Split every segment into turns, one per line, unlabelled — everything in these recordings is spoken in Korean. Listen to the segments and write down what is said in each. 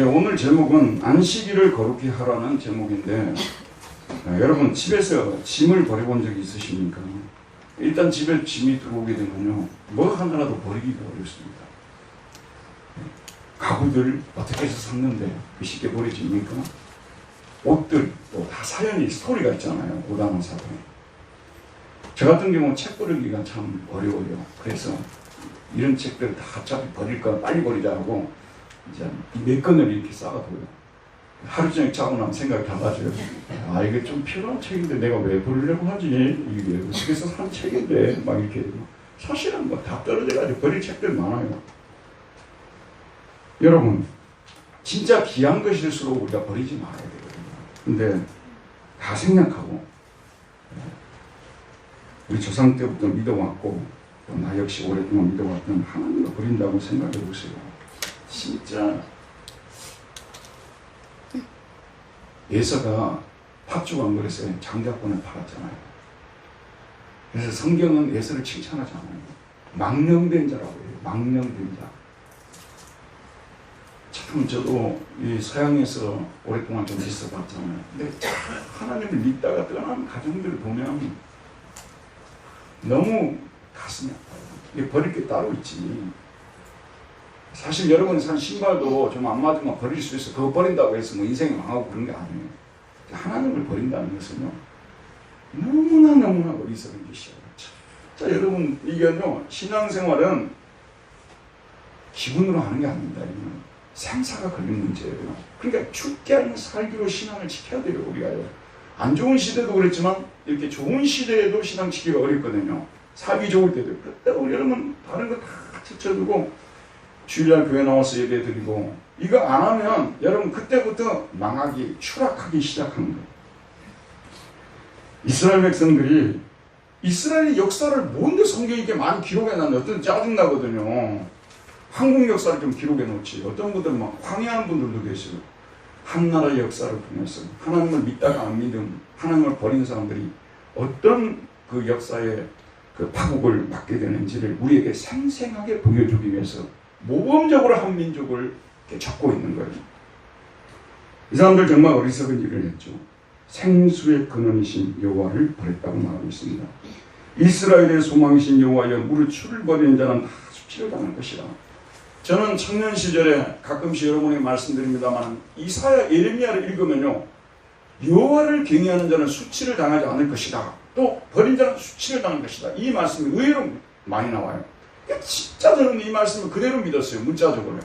오늘 제목은 안식일을 거룩히 하라는 제목인데, 여러분 집에서 짐을 버려본 적이 있으십니까? 일단 집에 짐이 들어오게 되면요, 뭐 하나라도 버리기가 어렵습니다. 가구들 어떻게 해서 샀는데 쉽게 버려집니까? 옷들 또 다 사연이 스토리가 있잖아요. 옷 하나 사도. 저 같은 경우는 책 버리기가 참 어려워요. 그래서 이런 책들을 다 어차피 버릴까 빨리 버리자 하고 이제 몇 권을 이렇게 쌓아둬요. 하루 종일 자고 나면 생각이 달라져요. 아, 이게 좀 필요한 책인데 내가 왜 버리려고 하지? 이게 어떻게 해서 산 책인데 막 이렇게 사실은 뭐 다 떨어져가지고 버릴 책들 많아요. 여러분 진짜 귀한 것일수록 우리가 버리지 말아야 되거든요. 근데 다 생략하고 우리 조상 때부터 믿어왔고 또 나 역시 오랫동안 믿어왔던 하나님을 버린다고 생각해 보세요. 진짜 예서가 팥죽 그릇에 장자권을 팔았잖아요. 그래서 성경은 예서를 칭찬하잖아요. 망령된 자라고 해요. 망령된 자. 참 저도 이 서양에서 오랫동안 좀 있어 봤잖아요. 근데 하나님을 믿다가 떠나는 가정들을 보면 너무 가슴이 아파요. 이게 버릴 게 따로 있지. 사실 여러분이 산 신발도 좀 안 맞으면 버릴 수 있어. 그거 버린다고 해서 뭐 인생이 망하고 그런 게 아니에요. 하나님을 버린다는 것은요, 너무나 어리석은 짓이에요. 자, 여러분, 이게요, 신앙생활은 기분으로 하는 게 아닙니다. 이건 생사가 걸린 문제예요. 그러니까 죽게 하는 살기로 신앙을 지켜야 돼요, 우리가요. 안 좋은 시대도 그랬지만, 이렇게 좋은 시대에도 신앙 지키기가 어렵거든요. 살기 좋을 때도. 그때 우리 여러분, 다른 거 다 제쳐두고, 주일날 교회 나와서 예배 드리고, 이거 안 하면 여러분 그때부터 망하기, 추락하기 시작한 거예요. 이스라엘 백성들이 이스라엘의 역사를 뭔데 성경에 이렇게 많이 기록해 놨는데 어떤 짜증나거든요. 한국 역사를 좀 기록해 놓지. 어떤 분들은 막 황해한 분들도 계시고, 한 나라의 역사를 통해서 하나님을 믿다가 안 믿은, 하나님을 버린 사람들이 어떤 그 역사의 그 파국을 맞게 되는지를 우리에게 생생하게 보여주기 위해서 모범적으로 한 민족을 잡고 있는 거예요. 이 사람들 정말 어리석은 일을 했죠. 생수의 근원이신 여호와를 버렸다고 말하고 있습니다. 이스라엘의 소망이신 여호와여, 무릇 주를 버리는 자는 다 수치를 당할 것이라. 저는 청년 시절에 가끔씩 여러분에게 말씀드립니다만, 이사야 예레미야를 읽으면요, 여호와를 경외하는 자는 수치를 당하지 않을 것이다. 또 버린 자는 수치를 당할 것이다. 이 말씀이 의외로 많이 나와요. 진짜 저는 이 말씀을 그대로 믿었어요. 문자적으로.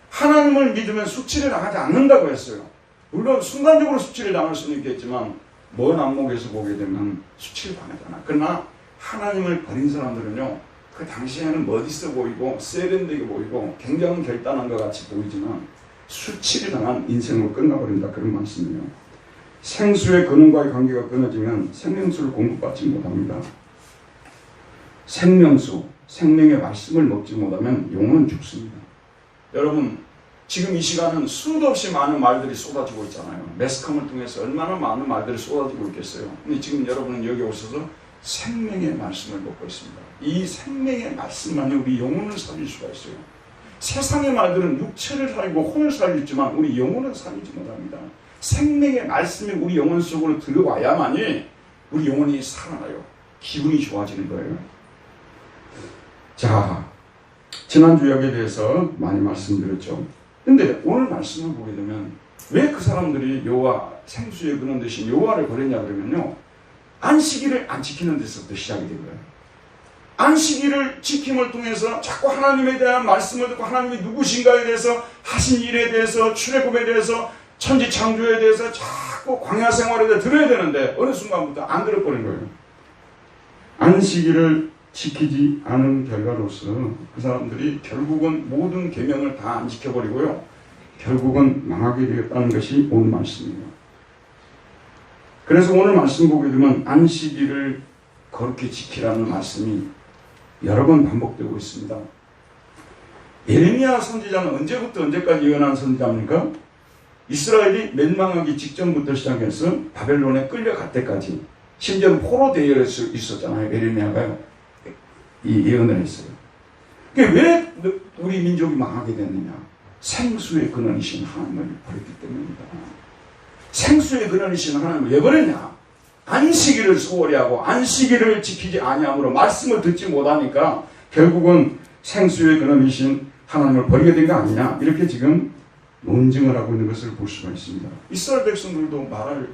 하나님을 믿으면 수치를 당하지 않는다고 했어요. 물론 순간적으로 수치를 당할 수는 있겠지만 먼 안목에서 보게 되면 수치를 당하잖아. 그러나 하나님을 버린 사람들은요, 그 당시에는 멋있어 보이고 세련되게 보이고 굉장히 결단한 것 같이 보이지만 수치를 당한 인생으로 끝나버린다. 그런 말씀이에요. 생수의 근원과의 관계가 끊어지면 생명수를 공급받지 못합니다. 생명수, 생명의 말씀을 먹지 못하면 영혼은 죽습니다. 여러분, 지금 이 시간은 수도 없이 많은 말들이 쏟아지고 있잖아요. 매스컴을 통해서 얼마나 많은 말들이 쏟아지고 있겠어요. 근데 지금 여러분은 여기 오셔서 생명의 말씀을 먹고 있습니다. 이 생명의 말씀만이 우리 영혼을 살릴 수가 있어요. 세상의 말들은 육체를 살리고 혼을 살리지만 우리 영혼은 살리지 못합니다. 생명의 말씀이 우리 영혼 속으로 들어와야만이 우리 영혼이 살아나요. 기분이 좋아지는 거예요. 자, 지난주 여기에 대해서 많이 말씀드렸죠. 근데 오늘 말씀을 보게 되면 왜 그 사람들이 여호와, 생수의 근원 대신 여호와를 버렸냐 그러면요, 안식일을 안 지키는 데서부터 시작이 된 거예요. 안식일을 지킴을 통해서 자꾸 하나님에 대한 말씀을 듣고 하나님이 누구신가에 대해서, 하신 일에 대해서, 출애굽에 대해서, 천지 창조에 대해서 자꾸 광야 생활에 대해 들어야 되는데 어느 순간부터 안 들어버린 거예요. 안식일을 지키지 않은 결과로서 그 사람들이 결국은 모든 계명을 다 안 지켜버리고요, 결국은 망하게 되었다는 것이 오늘 말씀이에요. 그래서 오늘 말씀 보게 되면 안식일을 거룩히 지키라는 말씀이 여러 번 반복되고 있습니다. 예레미야 선지자는 언제부터 언제까지 예언한 선지자입니까? 이스라엘이 멸망하기 직전부터 시작해서 바벨론에 끌려갈 때까지, 심지어는 포로되어 있었잖아요. 예레미야가요, 이 예언을 했어요. 왜 우리 민족이 망하게 됐느냐? 생수의 근원이신 하나님을 버렸기 때문입니다. 생수의 근원이신 하나님을 왜 버렸냐? 안식일을 소홀히 하고 안식일을 지키지 아니함으로 말씀을 듣지 못하니까 결국은 생수의 근원이신 하나님을 버리게 된 거 아니냐, 이렇게 지금 논증을 하고 있는 것을 볼 수가 있습니다. 이스라엘 백성들도 말할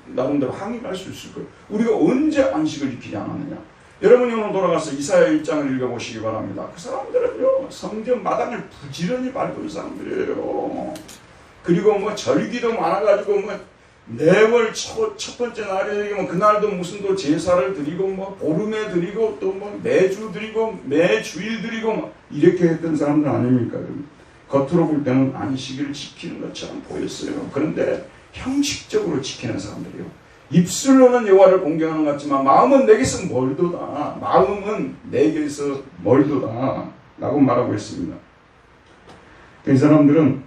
나름대로 항의를 할 수 있을 거예요. 우리가 언제 안식을 지키지 않았느냐. 여러분이 오늘 돌아가서 이사야 1장을 읽어보시기 바랍니다. 그 사람들은요, 성경 마당을 부지런히 밟은 사람들이에요. 그리고 뭐 절기도 많아가지고 뭐 매월 첫 번째 날이 되면 그날도 무슨 또 제사를 드리고 뭐 보름에 드리고 또 뭐 매주 드리고 매주일 드리고 뭐 이렇게 했던 사람들 아닙니까? 겉으로 볼 때는 안식일을 지키는 것처럼 보였어요. 그런데 형식적으로 지키는 사람들이요, 입술로는 여호와를 공경하는 것 같지만 마음은 내게서 멀도다. 마음은 내게서 멀도다 라고 말하고 있습니다. 이 사람들은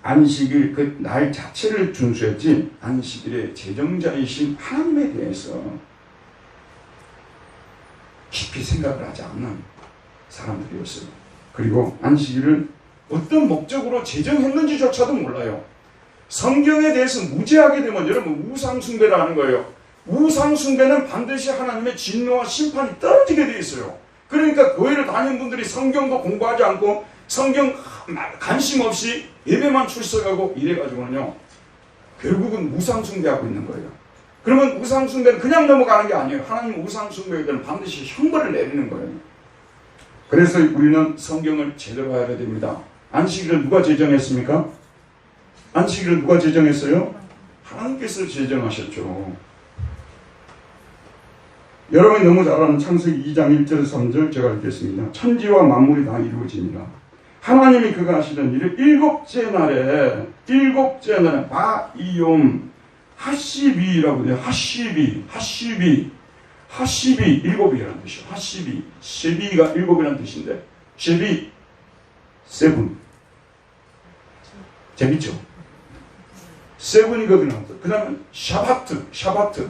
안식일 그 날 자체를 준수했지 안식일의 제정자이신 하나님에 대해서 깊이 생각을 하지 않는 사람들이었어요. 그리고 안식일을 어떤 목적으로 제정했는지조차도 몰라요. 성경에 대해서 무지하게 되면 여러분 우상숭배를 하는 거예요. 우상숭배는 반드시 하나님의 진노와 심판이 떨어지게 되어 있어요. 그러니까 교회를 다니는 분들이 성경도 공부하지 않고 성경 관심 없이 예배만 출석하고 이래가지고는요, 결국은 우상숭배하고 있는 거예요. 그러면 우상숭배는 그냥 넘어가는 게 아니에요. 하나님 우상숭배에 대한 반드시 형벌을 내리는 거예요. 그래서 우리는 성경을 제대로 해야 됩니다. 안식일을 누가 제정했습니까? 안식일을 누가 제정했어요? 하나님께서 제정하셨죠. 여러분이 너무 잘 아는 창세기 2장 1절 3절 제가 읽겠습니다. 천지와 만물이 다 이루어지니라. 하나님이 그가 하시던 일을 일곱째 날에 바이옴 하시비라고 돼요. 하시비 일곱이라는 뜻이요. 하시비 쉐비가 일곱이라는 뜻인데 쉐비 세븐 재밌죠? 세븐이거든요. 그 다음에 샤바트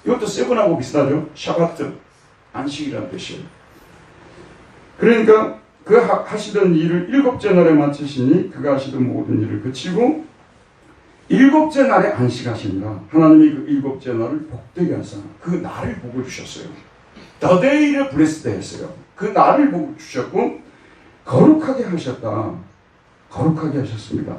이것도 세븐하고 비슷하죠? 샤바트 안식이라는 뜻이에요. 그러니까 그 하시던 일을 일곱째 날에 마치시니 그가 하시던 모든 일을 그치고 일곱째 날에 안식하시니라. 하나님이 그 일곱째 날을 복되게 하사 그 날을 복을 주셨어요. The day를 blessed 했어요. 그 날을 복을 주셨고 거룩하게 하셨다. 거룩하게 하셨습니다.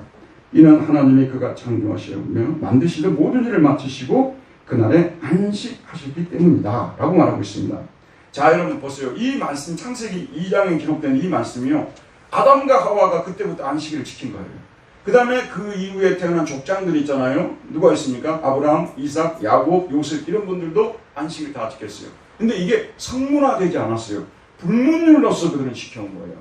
이는 하나님이 그가 창조하시며 만드시던 모든 일을 마치시고 그날에 안식하셨기 때문이다 라고 말하고 있습니다. 자, 여러분 보세요. 이 말씀, 창세기 2장에 기록된 이 말씀이요, 아담과 하와가 그때부터 안식일을 지킨 거예요. 그 다음에 그 이후에 태어난 족장들 있잖아요. 누가 있습니까? 아브라함, 이삭, 야곱, 요셉 이런 분들도 안식일 다 지켰어요. 근데 이게 성문화되지 않았어요. 불문율로서 그들은 지켜온 거예요.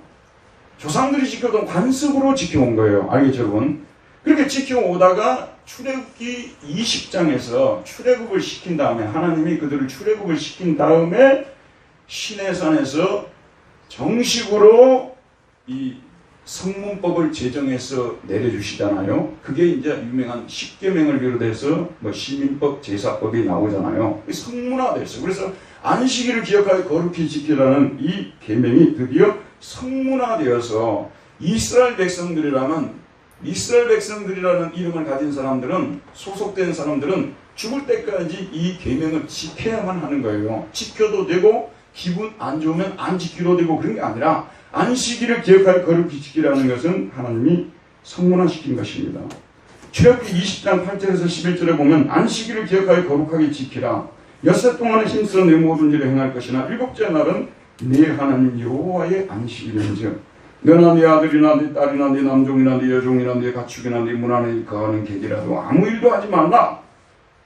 조상들이 지켜온 관습으로 지켜온 거예요. 알겠죠, 여러분? 그렇게 지켜오다가 출애굽기 20장에서 출애굽을 시킨 다음에, 하나님이 그들을 출애굽을 시킨 다음에 시내산에서 정식으로 이 성문법을 제정해서 내려주시잖아요. 그게 이제 유명한 십계명을 비롯해서 뭐 시민법, 제사법이 나오잖아요. 성문화됐어요. 그래서 안식일을 기억하여 거룩히 지키라는 이 계명이 드디어 성문화되어서 이스라엘 백성들이라는 이름을 가진 사람들은, 소속된 사람들은 죽을 때까지 이 계명을 지켜야만 하는 거예요. 지켜도 되고 기분 안 좋으면 안 지키도 되고 그런 게 아니라 안식일을 기억하여 거룩히 지키라는 것은 하나님이 성문화시킨 것입니다. 출애굽기 20장 8절에서 11절에 보면 안식일을 기억하여 거룩하게 지키라. 엿새 동안에 힘써 내 모든 일을 행할 것이나 일곱째 날은 네 하나님 여호와의 안식일인즉 너나 네 아들이나 네 딸이나 네 남종이나 네 여종이나 네 가축이나 네 문 안에 거하는 객이라도 아무 일도 하지 말라.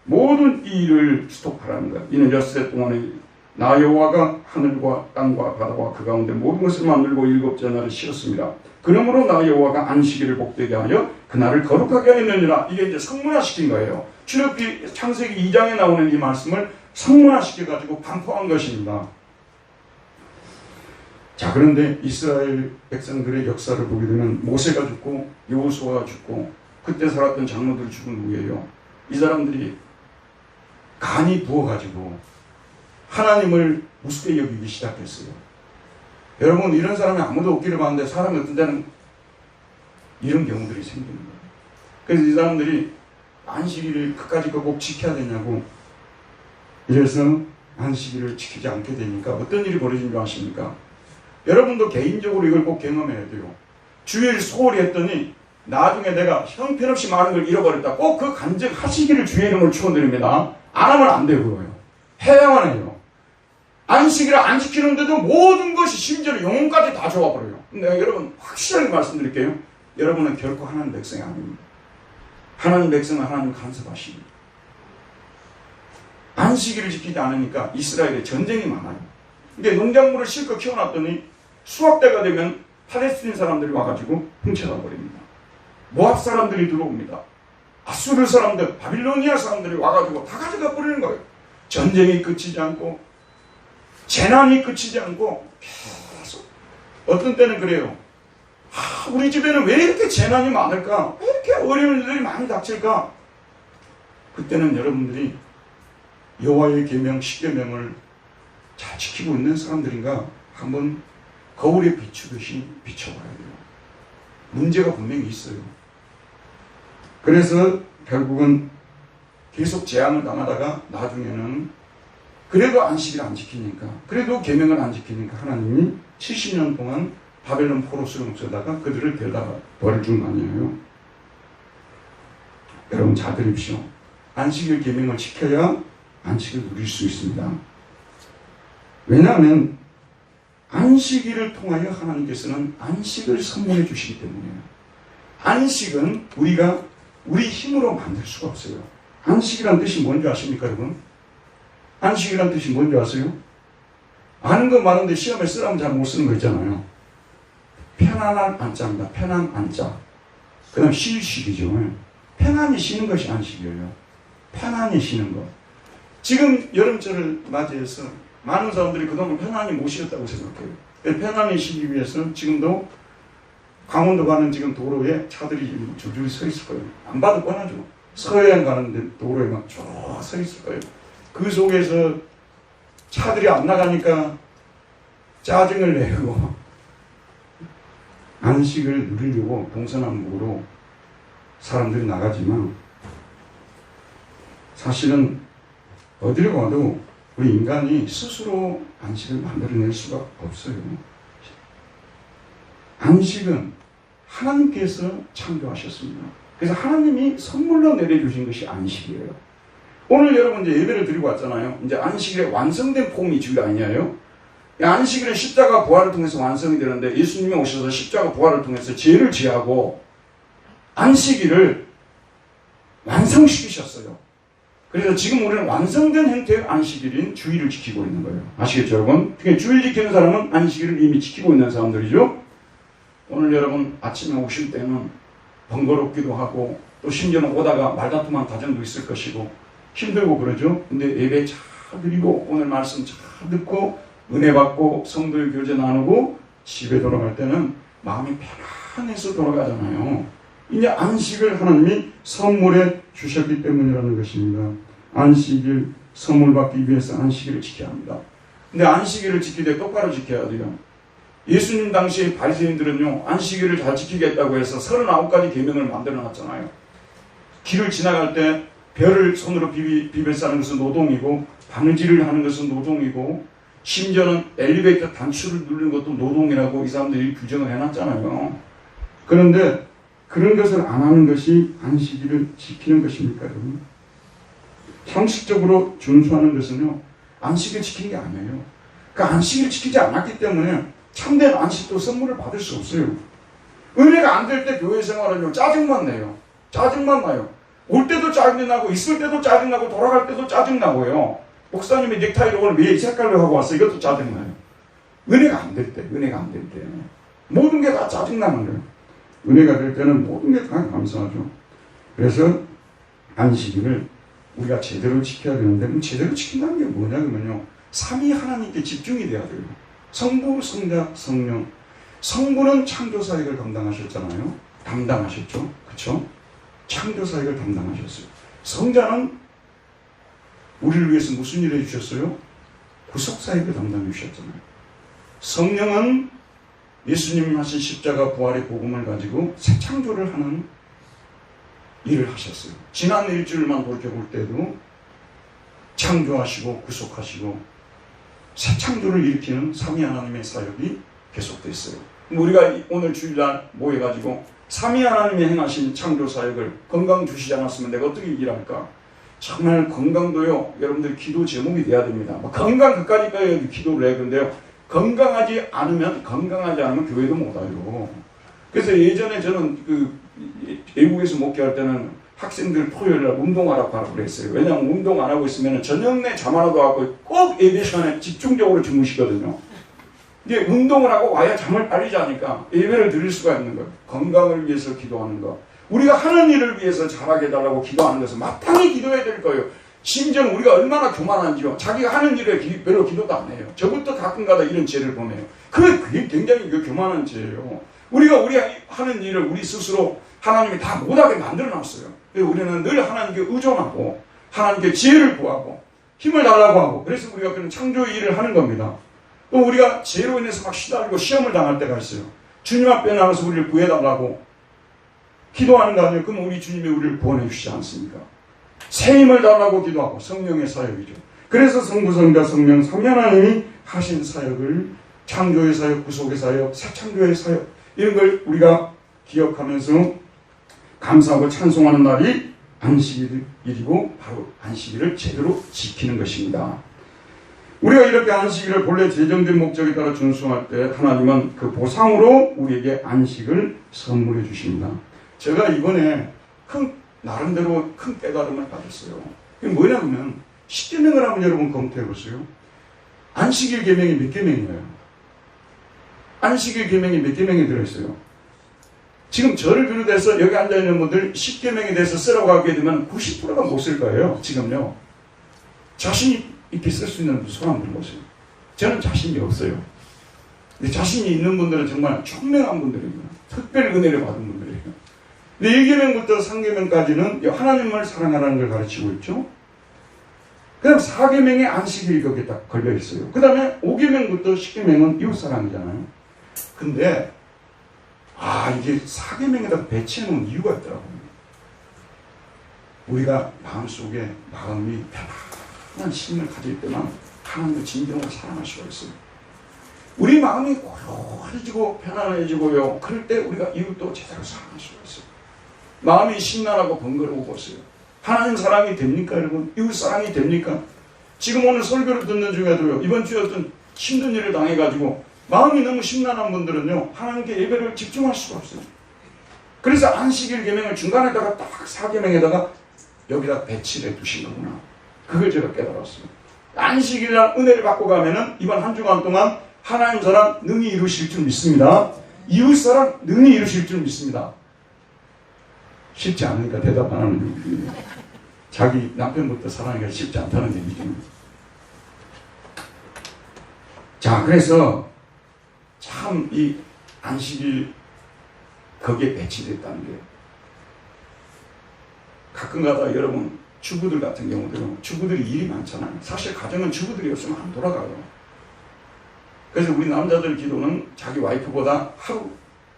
모든 이 일을 스톱하라는 것. 이는 엿새 동안에 나 여호와가 하늘과 땅과 바다와 그 가운데 모든 것을 만들고 일곱째 날을 쉬었습니다. 그러므로 나 여호와가 안식일을 복되게 하여 그날을 거룩하게 하였느니라. 이게 이제 성문화시킨 거예요. 출애굽기 창세기 2장에 나오는 이 말씀을 성문화시켜가지고 반포한 것입니다. 자, 그런데 이스라엘 백성들의 역사를 보게 되면 모세가 죽고 여호수아가 죽고 그때 살았던 장로들이 죽은 후에요, 이 사람들이 간이 부어가지고 하나님을 우습게 여기기 시작했어요. 여러분, 이런 사람이 아무도 없기를 바라는데 사람이 어떤 때는 이런 경우들이 생기는 거예요. 그래서 이 사람들이 안식일을 끝까지 꼭 지켜야 되냐고, 이래서 안식일을 지키지 않게 되니까 어떤 일이 벌어진 줄 아십니까? 여러분도 개인적으로 이걸 꼭 경험해야 돼요. 주일 소홀히 했더니 나중에 내가 형편없이 많은 걸 잃어버렸다. 꼭 그 간증하시기를 주의 이름을 축원드립니다. 안 하면 안 되고요. 해야만 해요. 안식일을 안 지키는데도 모든 것이 심지어 영혼까지 다 좋아버려요. 근데 여러분 확실하게 말씀드릴게요. 여러분은 결코 하나님 백성이 아닙니다. 하나님 백성은 하나님 간섭하십니다. 안식일을 지키지 않으니까 이스라엘에 전쟁이 많아요. 근데 농작물을 실컷 키워놨더니 수확대가 되면 팔레스틴 사람들이 와가지고 훔쳐가 버립니다. 모압 사람들이 들어옵니다. 아수르 사람들, 바빌로니아 사람들이 와가지고 다 가져가 버리는 거예요. 전쟁이 끝이지 않고 재난이 끝이지 않고 계속. 어떤 때는 그래요. 우리 집에는 왜 이렇게 재난이 많을까? 왜 이렇게 어려운 일들이 많이 닥칠까? 그때는 여러분들이 여호와의 계명, 십계명을 잘 지키고 있는 사람들인가 한번 거울에 비추듯이 비춰봐야 돼요. 문제가 분명히 있어요. 그래서 결국은 계속 재앙을 당하다가 나중에는 그래도 안식일 안 지키니까, 그래도 계명을 안 지키니까 하나님이 70년 동안 바벨론 포로스로 묻혀다가 그들을 데려다 버려준 거 아니에요. 여러분 잘 들으십시오. 안식일 계명을 지켜야 안식을 누릴 수 있습니다. 왜냐하면 안식일을 통하여 하나님께서는 안식을 선물해 주시기 때문이에요. 안식은 우리가 우리 힘으로 만들 수가 없어요. 안식이란 뜻이 뭔지 아십니까, 여러분? 안식이란 뜻이 뭔지 아세요? 아는 거 많은데 시험에 쓰라면 잘 못 쓰는 거 있잖아요. 편안한 안자입니다. 편안 안자. 그 다음 쉴식이죠. 편안히 쉬는 것이 안식이에요. 편안히 쉬는 것. 지금 여름철을 맞이해서 많은 사람들이 그동안 편안히 못 쉬었다고 생각해요. 편안히 쉬기 위해서 지금도 강원도 가는 지금 도로에 차들이 줄줄이 서 있을 거예요. 안 봐도 뻔하죠. 서해안 가는데 도로에 막 쭉 서 있을 거예요. 그 속에서 차들이 안 나가니까 짜증을 내고 안식을 누리려고 동서남북으로 사람들이 나가지만 사실은 어디를 가도 우리 인간이 스스로 안식을 만들어낼 수가 없어요. 안식은 하나님께서 창조하셨습니다. 그래서 하나님이 선물로 내려주신 것이 안식이에요. 오늘 여러분 이제 예배를 드리고 왔잖아요. 이제 안식일의 완성된 폼이 주일 아니에요? 안식일은 십자가 부활을 통해서 완성이 되는데 예수님이 오셔서 십자가 부활을 통해서 죄를 지하고 안식일을 완성시키셨어요. 그래서 지금 우리는 완성된 형태의 안식일인 주일을 지키고 있는 거예요. 아시겠죠, 여러분? 특히 주일 지키는 사람은 안식일을 이미 지키고 있는 사람들이죠. 오늘 여러분 아침에 오실 때는 번거롭기도 하고 또 심지어는 오다가 말다툼한 가정도 있을 것이고 힘들고 그러죠. 근데 예배 잘 드리고 오늘 말씀 잘 듣고 은혜 받고 성도의 교제 나누고 집에 돌아갈 때는 마음이 편안해서 돌아가잖아요. 이제 안식을 하나님이 선물해 주셨기 때문이라는 것입니다. 안식일 선물 받기 위해서 안식일을 지켜야 합니다. 근데 안식일을 지킬 때 똑바로 지켜야 돼요. 예수님 당시에 바리새인들은요 안식일을 잘 지키겠다고 해서 39가지 계명을 만들어 놨잖아요. 길을 지나갈 때 별을 손으로 비벼 싸는 것은 노동이고 바느질을 하는 것은 노동이고 심지어는 엘리베이터 단추를 누르는 것도 노동이라고 이 사람들이 규정을 해놨잖아요. 그런데 그런 것을 안 하는 것이 안식일을 지키는 것입니까, 여러분? 상식적으로 준수하는 것은요 안식을 지키는 게 아니에요. 그 안식일을 지키지 않았기 때문에 참된 안식도 선물을 받을 수 없어요. 은혜가 안 될 때 교회 생활은요 짜증만 내요. 짜증만 나요. 올 때도 짜증나고 있을 때도 짜증나고 돌아갈 때도 짜증나고요. 목사님이 넥타이를 오늘 왜 이 색깔로 하고 왔어? 이것도 짜증나요. 은혜가 안 될 때, 은혜가 안 될 때 모든 게 다 짜증나는 거예요. 은혜가 될 때는 모든 게 다 감사하죠. 그래서 안식일을 우리가 제대로 지켜야 되는데 그럼 제대로 지킨다는 게 뭐냐면요 삼위 하나님께 집중이 돼야 돼요. 성부, 성자, 성령. 성부는 창조사역을 담당하셨잖아요. 담당하셨죠. 그렇죠? 창조사역을 담당하셨어요. 성자는 우리를 위해서 무슨 일을 해주셨어요? 구속사역을 담당해 주셨잖아요. 성령은 예수님이 하신 십자가 부활의 복음을 가지고 새 창조를 하는 일을 하셨어요. 지난 일주일만 돌이켜볼 때도 창조하시고 구속하시고 새 창조를 일으키는 삼위 하나님의 사역이 계속됐어요. 우리가 오늘 주일날 모여가지고 삼위 하나님이 행하신 창조 사역을 건강 주시지 않았으면 내가 어떻게 일할까? 정말 건강도요, 여러분들 기도 제목이 돼야 됩니다. 건강 그까짓까지 기도를 해. 근데요, 건강하지 않으면 교회도 못 와요. 그래서 예전에 저는 외국에서 목회할 때는 학생들 토요일날 운동하라고 하라고 그랬어요. 왜냐하면 운동 안 하고 있으면 저녁 내 잠 하나도 하고 꼭 예배 시간에 집중적으로 주무시거든요. 이제 운동을 하고 와야 잠을 빨리 자니까 예배를 드릴 수가 있는 거예요. 건강을 위해서 기도하는 거. 우리가 하는 일을 위해서 잘하게 해달라고 기도하는 것은 마땅히 기도해야 될 거예요. 심지어 우리가 얼마나 교만한지요. 자기가 하는 일에 별로 기도도 안 해요. 저부터 가끔가다 이런 죄를 범해요. 그게 굉장히 교만한 죄예요. 우리가 하는 일을 우리 스스로 하나님이 다 못하게 만들어놨어요. 그래서 우리는 늘 하나님께 의존하고 하나님께 지혜를 구하고 힘을 달라고 하고 그래서 우리가 그런 창조의 일을 하는 겁니다. 또 우리가 죄로 인해서 막 시달리고 시험을 당할 때가 있어요. 주님 앞에 나가서 우리를 구해달라고 기도하는 거 아니에요? 그럼 우리 주님이 우리를 구원해 주시지 않습니까? 새 힘을 달라고 기도하고 성령의 사역이죠. 그래서 성부, 성자, 성령, 삼위 하나님이 하신 사역을 창조의 사역, 구속의 사역, 새 창조의 사역 이런 걸 우리가 기억하면서 감사하고 찬송하는 날이 안식일이고 바로 안식일을 제대로 지키는 것입니다. 우리가 이렇게 안식일을 본래 제정된 목적에 따라 준수할 때 하나님은 그 보상으로 우리에게 안식을 선물해 주십니다. 제가 이번에 나름대로 큰 깨달음을 받았어요. 이게 뭐냐면 10계명을 한번 여러분 검토해 보세요. 안식일 계명이 몇 계명이에요? 안식일 계명이 몇 계명이 들어있어요? 지금 저를 비롯해서 여기 앉아있는 분들 10계명에 대해서 쓰라고 하게 되면 90%가 못 쓸 거예요. 지금요. 자신이 있게 쓸 수 있는 손 한번 들어보세요. 저는 자신이 없어요. 근데 자신이 있는 분들은 정말 총명한 분들이에요. 특별 은혜를 받은 분들이에요. 근데 1계명부터 3계명까지는 하나님을 사랑하라는 걸 가르치고 있죠. 그 다음 4계명에 안식일이 거기에 딱 걸려 있어요. 그 다음에 5계명부터 10계명은 이웃사랑이잖아요. 근데 이게 4계명에다 배치해 놓은 이유가 있더라고요. 우리가 마음속에 마음이 편안한 심을 가질 때만 하나님을 진정으로 사랑할 수가 있어요. 우리 마음이 고요해지고 편안해지고요. 그럴 때 우리가 이웃도 제대로 사랑할 수가 있어요. 마음이 심란하고 번거로우고 있어요. 하나님 사랑이 됩니까 여러분? 이웃 사랑이 됩니까? 지금 오늘 설교를 듣는 중에도요. 이번 주에 어떤 힘든 일을 당해가지고 마음이 너무 심란한 분들은요. 하나님께 예배를 집중할 수가 없어요. 그래서 안식일 계명을 중간에다가 딱 4계명에다가 여기다 배치를 해 두신 거구나. 그걸 제가 깨달았어요. 안식일이라는 은혜를 받고 가면은 이번 한 주간 동안 하나님 사랑 능히 이루실 줄 믿습니다. 이웃 사랑 능히 이루실 줄 믿습니다. 쉽지 않으니까 대답 안 하는 얘기예요. 자기 남편부터 사랑하기가 쉽지 않다는 얘기죠. 자, 그래서 참 이 안식일 거기에 배치됐다는 게 가끔가다 여러분 주부들 같은 경우도 주부들이 일이 많잖아요. 사실 가정은 주부들이 없으면 안 돌아가요. 그래서 우리 남자들 기도는 자기 와이프보다 하루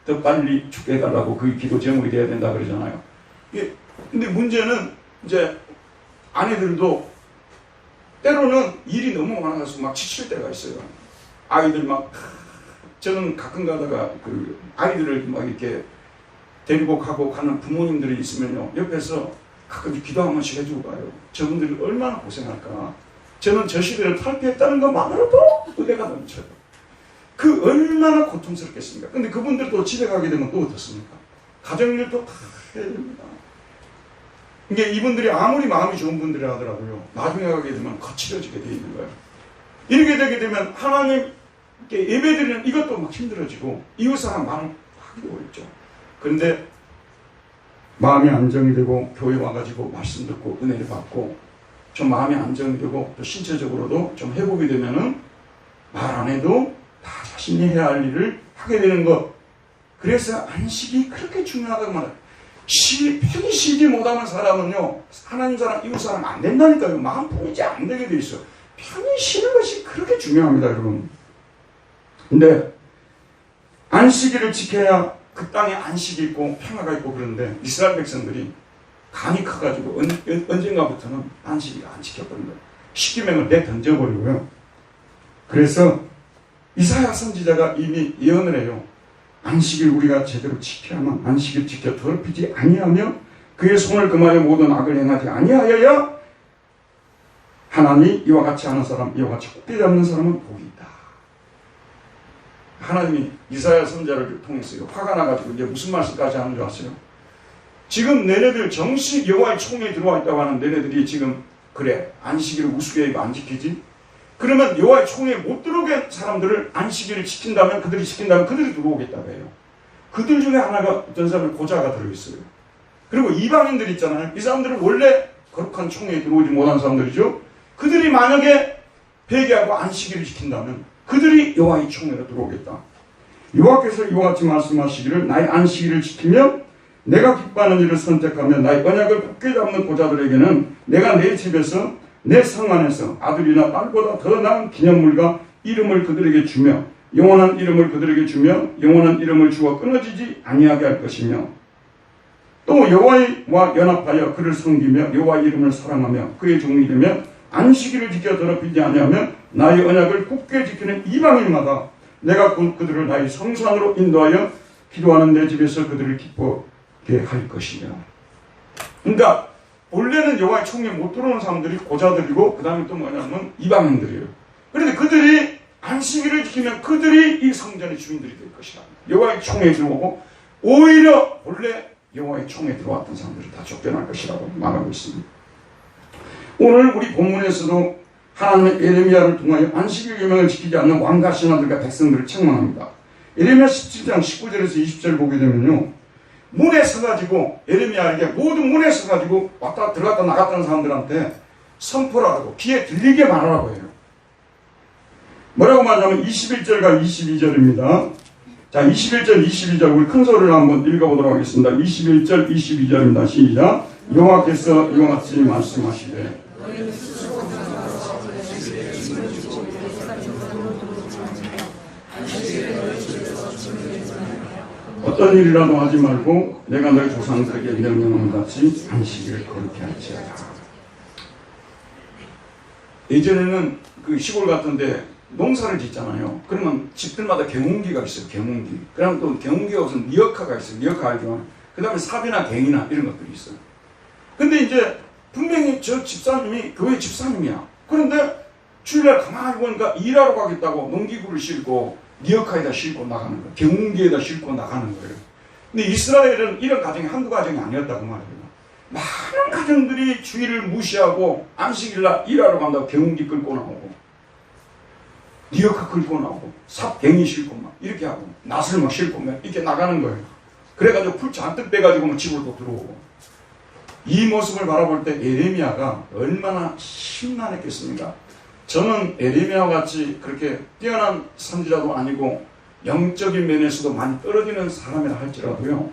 더 빨리 죽게 해달라고 그게 기도 제목이 돼야 된다 그러잖아요. 근데 문제는 이제 아내들도 때로는 일이 너무 많아서 막 지칠 때가 있어요. 아이들 저는 가끔 가다가 아이들을 막 이렇게 데리고 가는 부모님들이 있으면요. 옆에서 가끔 기도 한 번씩 해주고 가요. 저분들이 얼마나 고생할까. 저는 저 시대를 탈피했다는 것만으로도 은혜가 넘쳐요. 그 얼마나 고통스럽겠습니까? 근데 그분들도 집에 가게 되면 또 어떻습니까? 가정일도 다 해야 됩니다. 이게 이분들이 아무리 마음이 좋은 분들이 하더라고요. 나중에 가게 되면 거칠어지게 돼 있는 거예요. 이렇게 되게 되면 하나님께 예배드리는 이것도 막 힘들어지고 이웃사람 마음 하기도 어렵죠. 그런데 마음이 안정이 되고 교회 와가지고 말씀 듣고 은혜를 받고 좀 마음이 안정이 되고 또 신체적으로도 좀 회복이 되면은 말 안 해도 다 자신이 해야 할 일을 하게 되는 것. 그래서 안식이 그렇게 중요하다고 말해요. 편히 쉬지 못하는 사람은요, 하나님 사람, 이웃 사람 안 된다니까요. 마음 편이지 안 되게 돼 있어요. 편히 쉬는 것이 그렇게 중요합니다, 여러분. 근데 안식일을 지켜야 그 땅에 안식이 있고 평화가 있고 그런데 이스라엘 백성들이 간이 커가지고 언젠가부터는 안식일을 안 지켜버린 거예요. 십계명을 내던져버리고요. 그래서 이사야 선지자가 이미 예언을 해요. 안식일 우리가 제대로 지켜야만 안식일 지켜 더럽히지 아니하며 그의 손을 금하여 모든 악을 행하지 아니하여야 하나님이 이와 같이 하는 사람, 이와 같이 굳게 잡는 사람은 복이 있다. 하나님이 이사야 선지자를 통해서 화가 나가지고 이제 무슨 말씀까지 하는 줄 아세요? 지금 너네들 정식 여호와의 총회에 들어와 있다고 하는 너네들이 지금 그래 안식일을 우습게 이거 안 지키지? 그러면 여호와의 총회에 못 들어오게 사람들을 안식일을 지킨다면 그들이 들어오겠다고 해요. 그들 중에 하나가 어떤 사람이 고자가 들어있어요. 그리고 이방인들 있잖아요. 이 사람들은 원래 거룩한 총회에 들어오지 못한 사람들이죠. 그들이 만약에 회개하고 안식일을 지킨다면 그들이 여호와의 총회로 들어오겠다. 여호와께서 이와 같이 말씀하시기를 나의 안식일을 지키며 내가 기뻐하는 일을 선택하며 나의 언약을 굳게 잡는 고자들에게는 내가 내 집에서 내 성 안에서 아들이나 딸보다 더 나은 기념물과 이름을 그들에게 주며 영원한 이름을 그들에게 주며 영원한 이름을 주어 끊어지지 아니하게 할 것이며 또 여호와와 연합하여 그를 섬기며 여호와의 이름을 사랑하며 그의 종이 되며 안식일을 지켜 더럽히지 아니하며 나의 언약을 굳게 지키는 이방인마다 내가 그들을 나의 성산으로 인도하여 기도하는 내 집에서 그들을 기쁘게 할 것이며. 그러니까 원래는 여호와의 총회에 못 들어오는 사람들이 고자들이고 그 다음에 또 뭐냐면 이방인들이에요. 그런데 그들이 안식일을 지키면 그들이 이 성전의 주인들이 될 것이라. 여호와의 총회에 들어오고 오히려 원래 여호와의 총회에 들어왔던 사람들이 다 쫓겨날 것이라고 말하고 있습니다. 오늘 우리 본문에서도 하나님의 예레미야를 통하여 안식일 계명을 지키지 않는 왕과 신하들과 백성들을 책망합니다. 예레미야 17장 19절에서 20절 보게 되면요. 문에 서가지고 예레미야에게 모든 문에 서가지고 왔다 들어갔다 나갔다는 사람들한테 선포를 하고 귀에 들리게 말하라고 해요. 뭐라고 말하냐면 21절과 22절입니다. 자, 21절, 22절 우리 큰 소리를 한번 읽어보도록 하겠습니다. 21절, 22절입니다. 시작. 여호와께서 이와 같이 말씀하시되 어떤 일이라도 하지 말고 내가 너희 조상들에게 명령한 같이 안식일을 거룩히 할지어다. 예전에는 그 시골 같은데 농사를 짓잖아요. 그러면 집들마다 경운기가 있어요. 경운기. 그러면 또 경운기가 무슨 미역화가 있어요. 미역화 알죠? 그 다음에 삽이나 갱이나 이런 것들이 있어요. 근데 이제 분명히 저 집사님이 교회 집사님이야. 그런데 주일날 가만히 보니까 일하러 가겠다고 농기구를 싣고 미역화에다 싣고 나가는 거예요. 경운기에다 싣고 나가는 거예요. 근데 이스라엘은 이런 가정이 한두 가정이 아니었다고 말해요. 많은 가정들이 주일을 무시하고 안식일날 일하러 간다고 경운기 끌고 나오고 미역화 끌고 나오고 삽 갱이 싣고 막 이렇게 하고 낫을 막 싣고 막 이렇게 나가는 거예요. 그래가지고 풀 잔뜩 빼가지고 뭐 집으로 또 들어오고. 이 모습을 바라볼 때 예레미야가 얼마나 심란했겠습니까? 저는 예레미야와 같이 그렇게 뛰어난 선지자도 아니고 영적인 면에서도 많이 떨어지는 사람이라 할지라도요.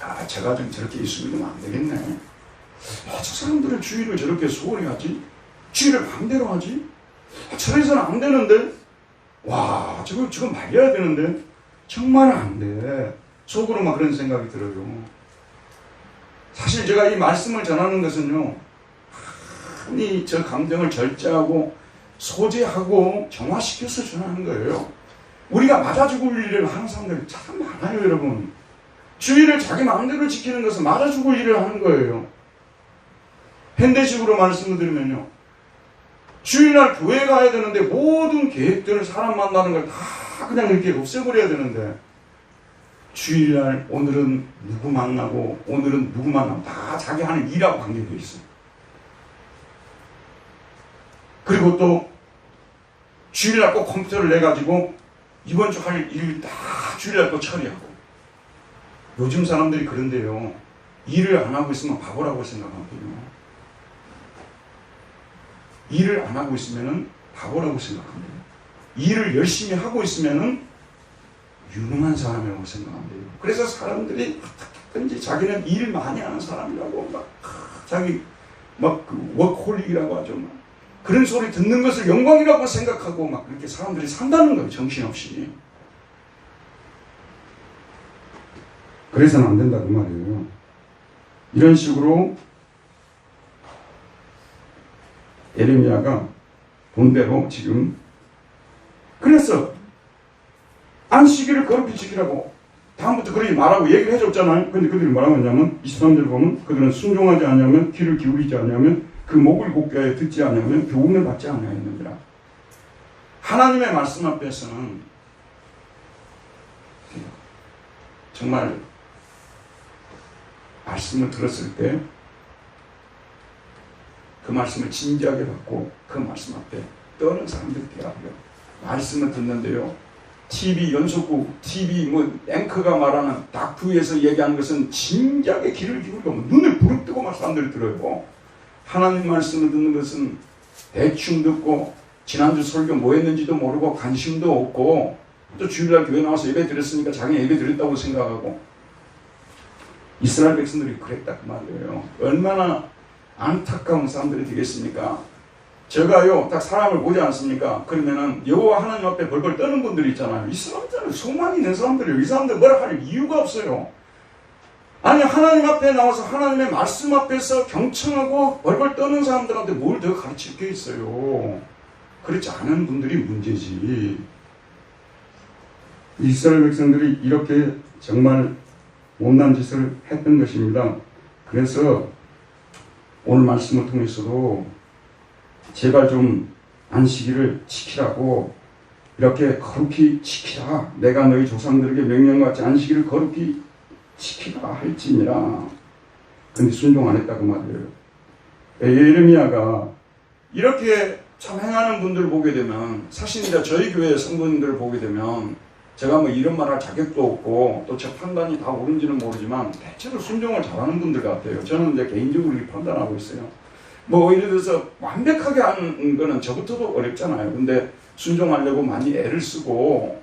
아, 제가 좀 저렇게 있으면 안 되겠네. 저 사람들은 주일을 저렇게 소홀히 하지? 주일을 반대로 하지? 저래서는 안 되는데? 와, 저거 말려야 되는데? 정말 안 돼. 속으로 막 그런 생각이 들어요. 사실 제가 이 말씀을 전하는 것은요, 아니, 저 감정을 절제하고 소재하고 정화시켜서 전하는 거예요. 우리가 맞아 죽을 일을 하는 사람들이 참 많아요, 여러분. 주일을 자기 마음대로 지키는 것은 맞아 죽을 일을 하는 거예요. 현대식으로 말씀을 드리면요. 주일날 교회 가야 되는데 모든 계획들을 사람 만나는 걸 다 그냥 이렇게 없애버려야 되는데 주일날 오늘은 누구 만나고 오늘은 누구 만나고 다 자기 하는 일하고 관계되어 있어요. 그리고 또 주일날 꼭 컴퓨터를 내가지고 이번 주 할 일 다 주일날 또 처리하고. 요즘 사람들이 그런데요. 일을 안 하고 있으면 바보라고 생각하거든요. 일을 안 하고 있으면 바보라고 생각합니다. 일을 열심히 하고 있으면 유능한 사람이라고 생각합니다. 그래서 사람들이 어떻게든지 자기는 일 많이 하는 사람이라고 막 자기 막 워크홀릭이라고 하죠. 막. 그런 소리 듣는 것을 영광이라고 생각하고 막 그렇게 사람들이 산다는 거예요. 정신없이. 그래서는 안 된다 그 말이에요. 이런 식으로 예레미야가 본대로 지금 그래서 안식일을 거룩히 지키라고 다음부터 그러지 말라고 얘기를 해줬잖아요. 근데 그들이 뭐라고 했냐면 23절 보면 그들은 순종하지 않으면 귀를 기울이지 않으면 그 목을 곧게 듣지 않으면 교훈을 받지 않으느니라. 하나님의 말씀 앞에서는 정말 말씀을 들었을 때 그 말씀을 진지하게 받고 그 말씀 앞에 떠는 사람들이 되라고요. 말씀을 듣는데요. TV 연속국, TV 앵커가 말하는 다큐에서 얘기하는 것은 진지하게 귀를 기울이고 눈을 부릅뜨고 사람들이 들어요. 하나님 말씀을 듣는 것은 대충 듣고 지난주 설교 뭐 했는지도 모르고 관심도 없고 또 주일날 교회 나와서 예배 드렸으니까 자기 예배 드렸다고 생각하고 이스라엘 백성들이 그랬다 그 말이에요. 얼마나 안타까운 사람들이 되겠습니까? 제가요 딱 사람을 보지 않습니까? 그러면은 여호와 하나님 앞에 벌벌 떠는 분들이 있잖아요. 이 사람들은 소망이 있는 사람들이에요. 이 사람들 뭐라 할 이유가 없어요. 아니 하나님 앞에 나와서 하나님의 말씀 앞에서 경청하고 벌벌 떠는 사람들한테 뭘 더 가르칠 게 있어요. 그렇지 않은 분들이 문제지. 이스라엘 백성들이 이렇게 정말 못난 짓을 했던 것입니다. 그래서 오늘 말씀을 통해서도 제발 좀 안식일을 지키라고 이렇게 거룩히 지키라. 내가 너희 조상들에게 명령같이 안식일을 거룩히 지키라 할지니라. 근데 순종 안 했다고 말이에요. 예레미야가 이렇게 참 행하는 분들을 보게 되면 사실 이제 저희 교회 성도님들을 보게 되면 제가 뭐 이런 말 할 자격도 없고 또 제 판단이 다 옳은지는 모르지만 대체로 순종을 잘하는 분들 같아요. 저는 이제 개인적으로 이렇게 판단하고 있어요. 뭐 예를 들어서 완벽하게 하는 거는 저부터도 어렵잖아요. 근데 순종하려고 많이 애를 쓰고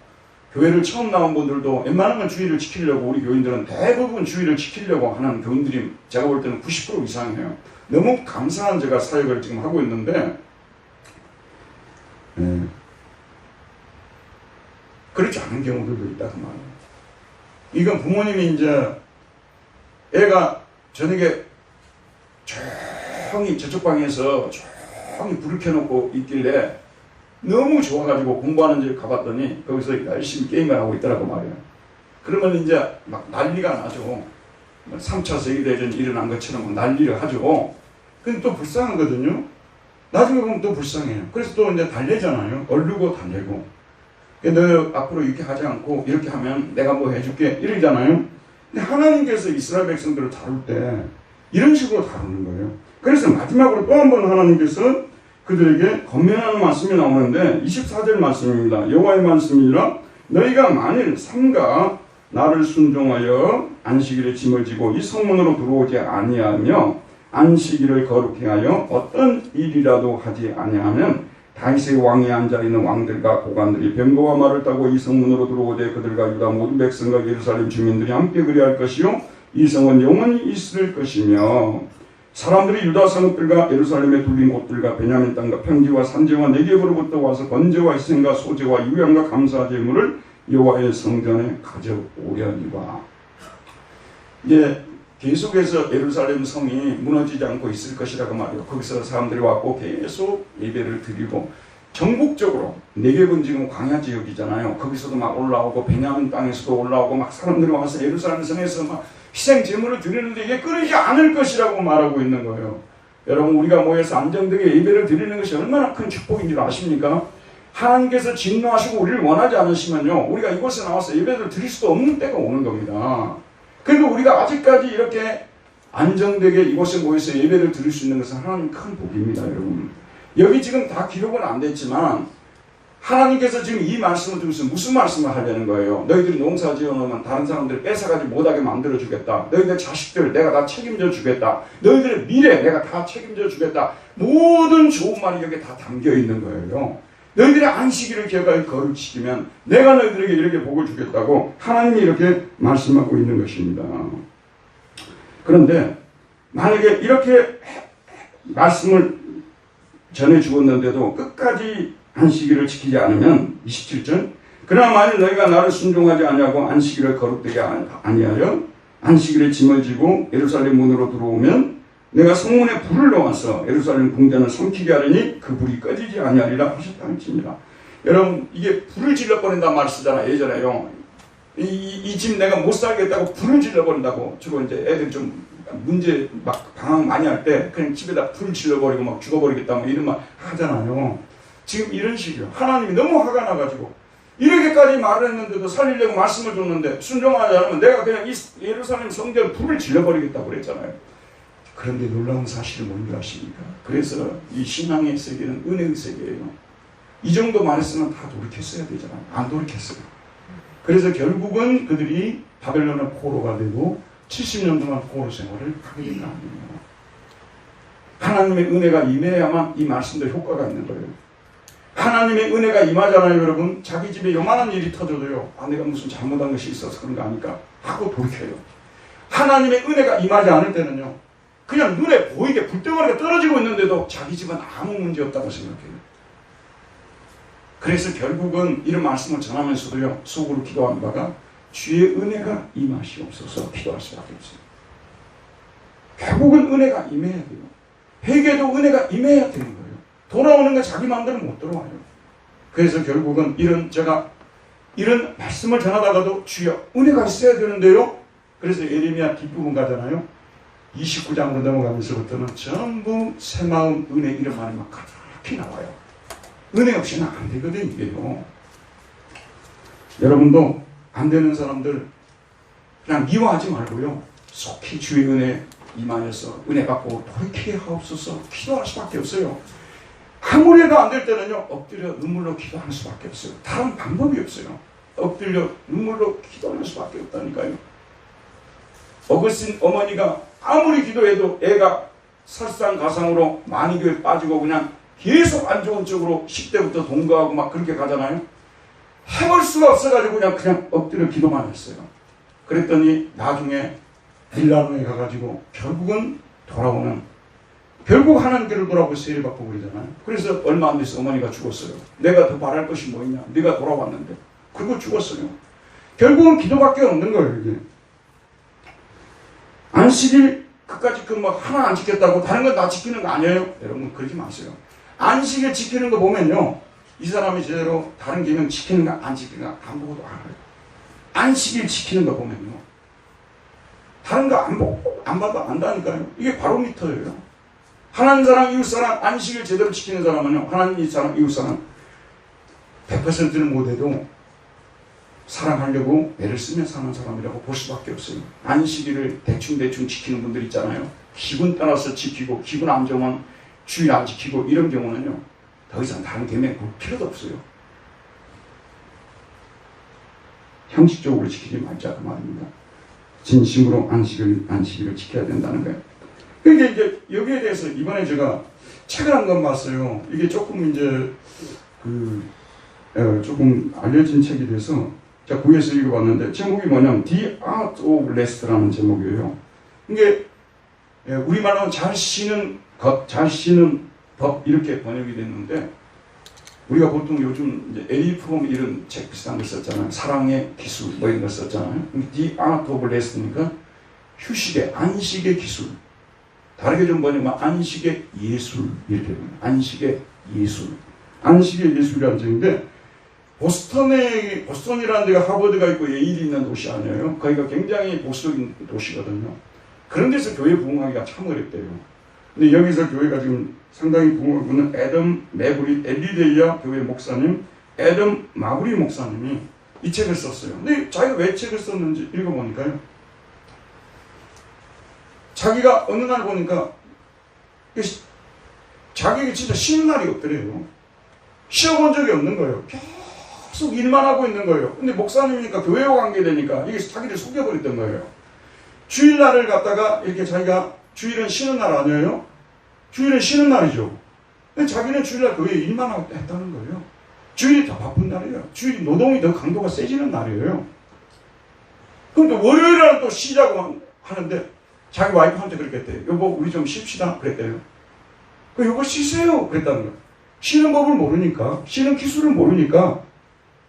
교회를 처음 나온 분들도 웬만하면 주의를 지키려고 우리 교인들은 대부분 주의를 지키려고 하는 교인들이 제가 볼 때는 90% 이상이에요. 너무 감사한 제가 사역을 지금 하고 있는데 그렇지 않은 경우들도 있다 그 말이에요. 이건 부모님이 이제 애가 저녁에 조용히 저쪽 방에서 조용히 불을 켜놓고 있길래 너무 좋아가지고 공부하는 집 가봤더니 거기서 열심히 게임을 하고 있더라고 말이에요. 그러면 이제 막 난리가 나죠. 3차 세계대전이 일어난 것처럼 난리를 하죠. 근데 또 불쌍하거든요. 나중에 보면 또 불쌍해요. 그래서 또 이제 달래잖아요. 얼르고 달래고. 너 앞으로 이렇게 하지 않고 이렇게 하면 내가 뭐 해줄게 이러잖아요. 근데 하나님께서 이스라엘 백성들을 다룰 때 이런 식으로 다루는 거예요. 그래서 마지막으로 또 한 번 하나님께서 그들에게 권면하는 말씀이 나오는데 24절 말씀입니다. 여호와의 말씀이라 너희가 만일 삼가 나를 순종하여 안식일에 짐을 지고 이 성문으로 들어오지 아니하며 안식일을 거룩히 하여 어떤 일이라도 하지 아니하면 다윗의 왕에 앉아있는 왕들과 고관들이 병거와 말을 타고 이 성문으로 들어오되 그들과 유다 모든 백성과 예루살렘 주민들이 함께 그리할 것이요 이 성은 영원히 있을 것이며 사람들이 유다 성읍들과 예루살렘에 둘린 곳들과 베냐민 땅과 평지와 산지와 네겝으로부터 와서 번제와 희생과 소제와 유향과 감사 제물을 여호와의 성전에 가져오려니와. 이제 계속해서 예루살렘 성이 무너지지 않고 있을 것이라고 말이에요. 거기서 사람들이 왔고 계속 예배를 드리고 전국적으로 네겝은 지금 광야 지역이잖아요. 거기서도 막 올라오고 베냐민 땅에서도 올라오고 막 사람들이 와서 예루살렘 성에서 막 희생 제물을 드리는데 이게 끊이지 않을 것이라고 말하고 있는 거예요. 여러분 우리가 모여서 안정되게 예배를 드리는 것이 얼마나 큰 축복인 줄 아십니까? 하나님께서 진노하시고 우리를 원하지 않으시면요 우리가 이곳에 나와서 예배를 드릴 수도 없는 때가 오는 겁니다. 그래도 우리가 아직까지 이렇게 안정되게 이곳에 모여서 예배를 드릴 수 있는 것은 하나님 큰 복입니다, 여러분. 여기 지금 다 기록은 안 됐지만 하나님께서 지금 이 말씀을 통해서 무슨 말씀을 하려는 거예요? 너희들이 농사 지어놓으면 다른 사람들이 뺏어가지 못하게 만들어 주겠다. 너희들 자식들 내가 다 책임져 주겠다. 너희들의 미래 내가 다 책임져 주겠다. 모든 좋은 말이 여기 다 담겨 있는 거예요. 너희들의 안식일을 기억하여 거룩히 지키면 내가 너희들에게 이렇게 복을 주겠다고 하나님이 이렇게 말씀하고 있는 것입니다. 그런데 만약에 이렇게 말씀을 전해 주었는데도 끝까지 안식일을 지키지 않으면 27절 그러나 만일 너희가 나를 순종하지 아니하고 안식일을 거룩되게 아니하여 안식일에 짐을 지고 예루살렘 문으로 들어오면 내가 성문에 불을 넣어서 예루살렘 궁전을 삼키게 하려니 그 불이 꺼지지 아니하리라 하셨다는지니라. 여러분, 이게 불을 질러버린다는 말을 쓰잖아요. 예전에요. 이 집 내가 못 살겠다고 불을 질러버린다고. 주로 이제 애들 좀 문제 막 방황 많이 할 때 그냥 집에다 불을 질러버리고 막 죽어버리겠다 뭐 이런 말 하잖아요. 지금 이런 식이요. 하나님이 너무 화가 나가지고 이렇게까지 말을 했는데도 살리려고 말씀을 줬는데 순종하지 않으면 내가 그냥 이 예루살렘 성전 불을 질러버리겠다고 그랬잖아요. 그런데 놀라운 사실을 뭔지 아십니까? 그래서 이 신앙의 세계는 은혜의 세계예요. 이 정도 말했으면 다 돌이켰어야 되잖아요. 안 돌이켰어요. 그래서 결국은 그들이 바벨론의 포로가 되고 70년 동안 포로 생활을 하게 된 거 아니에요. 하나님의 은혜가 임해야만 이 말씀도 효과가 있는 거예요. 하나님의 은혜가 임하잖아요, 여러분. 자기 집에 요만한 일이 터져도요, 아, 내가 무슨 잘못한 것이 있어서 그런 거 아니까 하고 돌이켜요. 하나님의 은혜가 임하지 않을 때는요, 그냥 눈에 보이게 불덩어리가 떨어지고 있는데도 자기 집은 아무 문제 없다고 생각해요. 그래서 결국은 이런 말씀을 전하면서도요, 속으로 기도하는 바가 주의 은혜가 임하시옵소서 기도할 수밖에 없어요. 결국은 은혜가 임해야 돼요. 회개도 은혜가 임해야 되는 거예요. 돌아오는 거 자기 마음대로 못 돌아와요. 그래서 결국은 제가 이런 말씀을 전하다가도 주여 은혜가 있어야 되는데요. 그래서 예레미야 뒷부분 가잖아요. 29장으로 넘어가면서부터는 전부 새마음 은혜 이런 말이 막 가득히 나와요. 은혜 없이는 안 되거든 이게요. 여러분도 안 되는 사람들 그냥 미워하지 말고요. 속히 주의 은혜 임하여서 은혜 받고 돌이키게 하옵소서 기도할 수밖에 없어요. 아무리 해도 안 될 때는요, 엎드려 눈물로 기도하는 수밖에 없어요. 다른 방법이 없어요. 엎드려 눈물로 기도하는 수밖에 없다니까요. 어거스틴 어머니가 아무리 기도해도 애가 설상가상으로 만이교에 빠지고 그냥 계속 안 좋은 쪽으로 10대부터 동거하고 막 그렇게 가잖아요. 해볼 수가 없어가지고 그냥 엎드려 기도만 했어요. 그랬더니 나중에 밀라노에 가가지고 결국은 돌아오는, 결국 하나님께로 돌아오고 세례받고 그러잖아요. 그래서 얼마 안 돼서 어머니가 죽었어요. 내가 더 바랄 것이 뭐 있냐. 네가 돌아왔는데. 그리고 죽었어요. 결국은 기도밖에 없는 거예요, 이게. 안식일 그까짓 하나 안 지켰다고 다른 건 다 지키는 거 아니에요? 여러분 그러지 마세요. 안식일 지키는 거 보면요, 이 사람이 제대로 다른 계명 지키는가 안 지키는가 안 보고도 알아요. 안식일 지키는 거 보면요, 다른 거 안 보고 안 봐도 안다니까요. 이게 바로미터예요. 하나님 사람 이웃 사람 안식일 제대로 지키는 사람은요, 하나님 사람 이웃 사람 100%는 못해도 사랑하려고 애를 쓰며 사는 사람이라고 볼 수밖에 없어요. 안식일을 대충 지키는 분들 있잖아요. 기분 따라서 지키고 기분 안 좋으면 주일 안 지키고 이런 경우는요, 더 이상 다른 계명 볼 필요도 없어요. 형식적으로 지키지 말자 그 말입니다. 진심으로 안식일을 지켜야 된다는 거예요. 그러니까 이제 여기에 대해서 이번에 제가 책을 한 권 봤어요. 이게 조금 이제 조금 알려진 책이 돼서 제가 구해서 읽어봤는데 제목이 뭐냐면 The Art of Rest라는 제목이에요. 이게 우리말로는 잘 쉬는 것, 잘 쉬는 법 이렇게 번역이 됐는데, 우리가 보통 요즘 이제 에리 프롬 이런 책 비슷한 걸 썼잖아요. 사랑의 기술 뭐 이런 걸 썼잖아요. The Art of Rest니까 휴식의, 안식의 기술. 다르게 좀 번역하면 안식의 예술 이렇게 됩니다. 안식의 예술. 안식의 예술이라는 책인데, 보스턴이라는 데가 하버드가 있고 예일이 있는 도시 아니에요. 거기가 굉장히 보수적인 도시거든요. 그런 데서 교회 부흥하기가 참 어렵대요. 근데 여기서 교회가 지금 상당히 부흥하고 있는 애덤 매브리 엘리데이아 교회 목사님, 애덤 마브리 목사님이 이 책을 썼어요. 근데 자기가 왜 책을 썼는지 읽어보니까요, 자기가 어느 날 보니까 자기에게 진짜 쉬는 날이 없더래요. 쉬어본 적이 없는 거예요. 계속 일만 하고 있는 거예요. 근데 목사님이니까 교회와 관계되니까 이게 자기를 속여버렸던 거예요. 주일날을 갖다가 이렇게 자기가, 주일은 쉬는 날 아니에요? 주일은 쉬는 날이죠. 근데 자기는 주일날 교회에 일만 하고 했다는 거예요. 주일이 더 바쁜 날이에요. 주일이 노동이 더 강도가 세지는 날이에요. 그럼 또 월요일날은 또 쉬자고 하는데 자기 와이프한테 그랬대요. 여보 우리 좀 쉽시다 그랬대요. 여보 쉬세요 그랬다는 거예요. 쉬는 법을 모르니까, 쉬는 기술을 모르니까.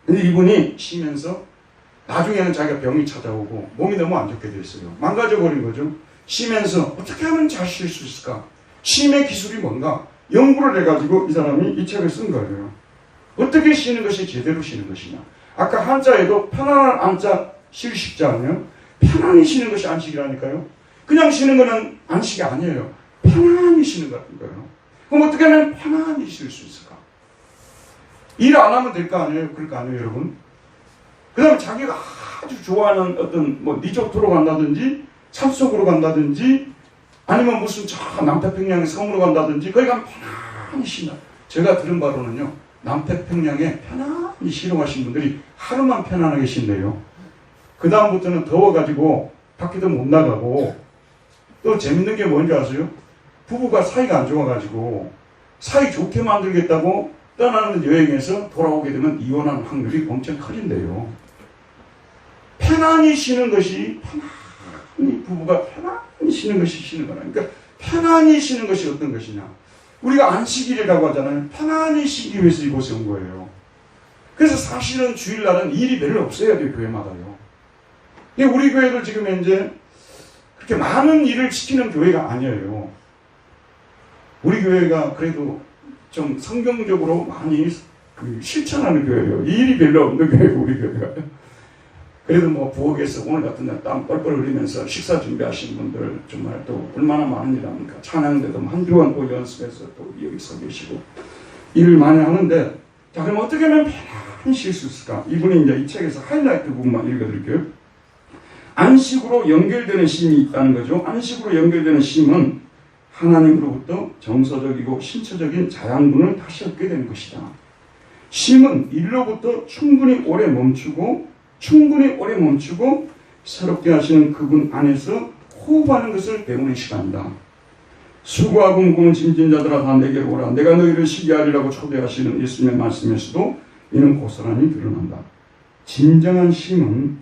근데 이분이 쉬면서 나중에는 자기가 병이 찾아오고 몸이 너무 안 좋게 됐어요. 망가져버린 거죠. 쉬면서 어떻게 하면 잘 쉴 수 있을까? 쉼의 기술이 뭔가 연구를 해가지고 이 사람이 이 책을 쓴 거예요. 어떻게 쉬는 것이 제대로 쉬는 것이냐. 아까 한자에도 편안한 안자 쉴식자하며 편안히 쉬는 것이 안식이라니까요. 그냥 쉬는 거는 안식이 아니에요. 편안히 쉬는 거예요. 그럼 어떻게 하면 편안히 쉴 수 있을까? 일 안 하면 될 거 아니에요? 그럴 거 아니에요, 여러분? 그 다음에 자기가 아주 좋아하는 어떤 리조트로 간다든지 산속으로 간다든지 아니면 무슨 저 남태평양의 섬으로 간다든지 거기 가면 편안히 쉰다. 제가 들은 바로는요, 남태평양에 편안히 쉬러 가신 분들이 하루만 편안하게 쉰대요. 그 다음부터는 더워가지고 밖에도 못 나가고, 또 재밌는 게 뭔지 아세요? 부부가 사이가 안 좋아가지고 사이 좋게 만들겠다고 떠나는 여행에서 돌아오게 되면 이혼하는 확률이 엄청 커진대요. 편안히 쉬는 것이, 편안히 부부가 편안히 쉬는 것이 쉬는 거라. 그러니까 편안히 쉬는 것이 어떤 것이냐. 우리가 안식일이라고 하잖아요. 편안히 쉬기 위해서 이곳에 온 거예요. 그래서 사실은 주일날은 일이 별로 없어야 돼요, 교회마다요. 우리 교회도 지금 현재 그렇게 많은 일을 시키는 교회가 아니에요. 우리 교회가 그래도 좀 성경적으로 많이 실천하는 교회예요. 일이 별로 없는 교회고, 우리 교회가. 그래도 부엌에서 오늘 같은 날 땀 뻘뻘 흘리면서 식사 준비하시는 분들 정말 또 얼마나 많은 일 합니까? 찬양대도 한 주간 또 연습해서 또 여기 서 계시고 일을 많이 하는데, 자, 그럼 어떻게 하면 편안히 쉴 수 있을까? 이분이 이제 이 책에서 하이라이트 부분만 읽어드릴게요. 안식으로 연결되는 쉼이 있다는 거죠. 안식으로 연결되는 쉼은 하나님으로부터 정서적이고 신체적인 자양분을 다시 얻게 되는 것이다. 쉼은 일로부터 충분히 오래 멈추고 새롭게 하시는 그분 안에서 호흡하는 것을 배우는 시간이다. 수고하고 무거운 짐진 자들아 다 내게로 오라. 내가 너희를 쉬게 하리라고 초대하시는 예수님의 말씀에서도 이는 고스란히 드러난다. 진정한 쉼은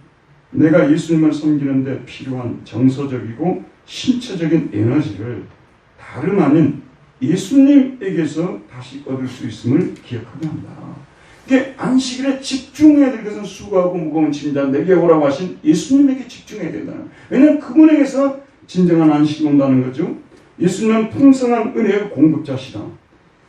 내가 예수님을 섬기는데 필요한 정서적이고 신체적인 에너지를 다름 아닌 예수님에게서 다시 얻을 수 있음을 기억하게 한다. 이게 안식일에 집중해야 될 것은 수고하고 무거운 짐자 내게 오라고 하신 예수님에게 집중해야 된다는 거예요. 왜냐하면 그분에게서 진정한 안식이 온다는 거죠. 예수님은 풍성한 은혜의 공급자시다.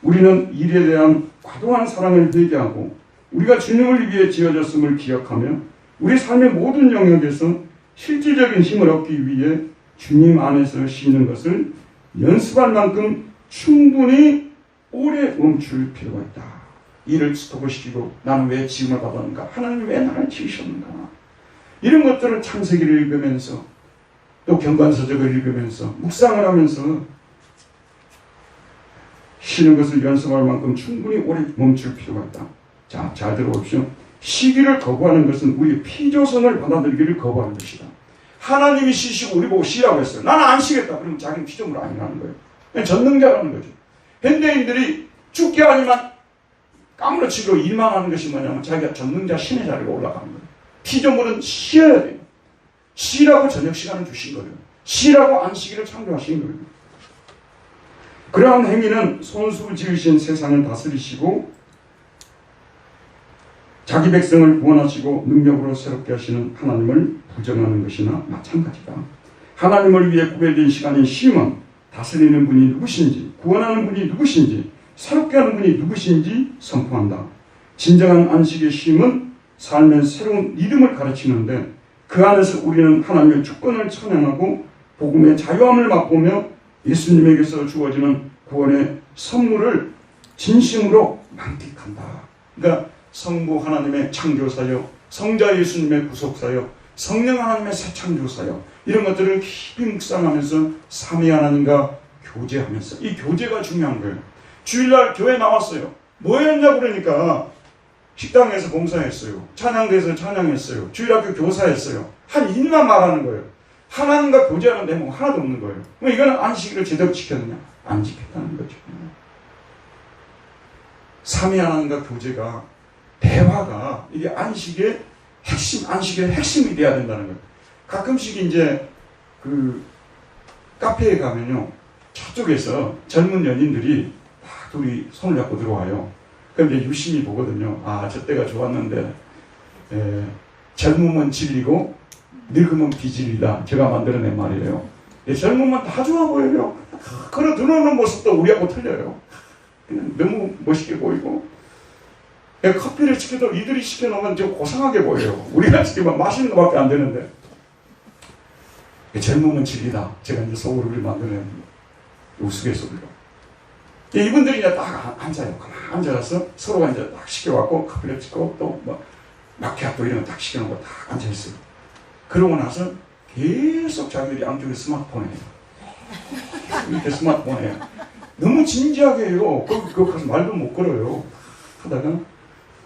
우리는 일에 대한 과도한 사랑을 회개하고 우리가 주님을 위해 지어졌음을 기억하며 우리 삶의 모든 영역에서 실질적인 힘을 얻기 위해 주님 안에서 쉬는 것을 연습할 만큼 충분히 오래 멈출 필요가 있다. 일을 스톱을 시키고 나는 왜 지음을 받았는가? 하나님 왜 나를 지으셨는가? 이런 것들을 창세기를 읽으면서 또 경관서적을 읽으면서 묵상을 하면서 쉬는 것을 연습할 만큼 충분히 오래 멈출 필요가 있다. 자, 잘 들어보십시오. 쉬기를 거부하는 것은 우리의 피조선을 받아들이기를 거부하는 것이다. 하나님이 쉬시고 우리 보고 쉬라고 했어요. 나는 안 쉬겠다. 그러면 자기는 피조물 아니라는 거예요. 그냥 전능자라는 거죠. 현대인들이 죽게 아니면 까무러치고 일만 하는 것이 뭐냐면 자기가 전능자 신의 자리로 올라가는 거예요. 피조물은 쉬어야 돼요. 쉬라고 저녁 시간을 주신 거예요. 쉬라고 안식일을 창조하신 거예요. 그러한 행위는 손수 지으신 세상을 다스리시고 자기 백성을 구원하시고 능력으로 새롭게 하시는 하나님을 부정하는 것이나 마찬가지다. 하나님을 위해 구별된 시간인 쉼은 다스리는 분이 누구신지, 구원하는 분이 누구신지, 새롭게 하는 분이 누구신지 선포한다. 진정한 안식의 쉼은 삶의 새로운 리듬을 가르치는데 그 안에서 우리는 하나님의 주권을 찬양하고 복음의 자유함을 맛보며 예수님에게서 주어지는 구원의 선물을 진심으로 만끽한다. 그러니까 성부 하나님의 창조사요, 성자 예수님의 구속사요, 성령 하나님의 새 창조사요, 이런 것들을 깊이 묵상하면서 삼위 하나님과 교제하면서, 이 교제가 중요한 거예요. 주일날 교회 나왔어요. 뭐 했냐고 그러니까 식당에서 봉사했어요. 찬양대에서 찬양했어요. 주일학교 교사했어요. 한 일만 말하는 거예요. 하나님과 교제하는 내용 하나도 없는 거예요. 그럼 이거는 안식일을 제대로 지켰느냐? 안 지켰다는 거죠. 삼위 하나님과 교제가, 대화가 이게 안식의 핵심, 안식의 핵심이 돼야 된다는 거예요. 가끔씩 이제 그 카페에 가면요, 저쪽에서 젊은 연인들이 다 둘이 손을 잡고 들어와요. 그럼 이제 유심히 보거든요. 아, 저 때가 좋았는데 젊으면 진리고 늙으면 비진리다. 제가 만들어낸 말이에요. 젊으면 다 좋아 보여요. 걸어 들어오는 모습도 우리하고 틀려요. 그냥 너무 멋있게 보이고, 커피를 시켜도 이들이 시켜놓으면 좀 고상하게 보여요. 우리가 시키면 맛있는 것밖에 안 되는데. 젊으면 진리다. 제가 이제 속으로 만드는 우스갯소리로. 이분들이 이제 딱 앉아요. 가만 앉아서 서로가 이제 딱 시켜갖고 커피를 시키고 또 뭐 마키아토 이런 거 딱 시켜놓고 딱 앉아있어요. 그러고 나서 계속 자기들이 양쪽에 스마트폰에 이렇게 스마트폰에 너무 진지하게 해요. 거기 가서 말도 못 걸어요. 하다가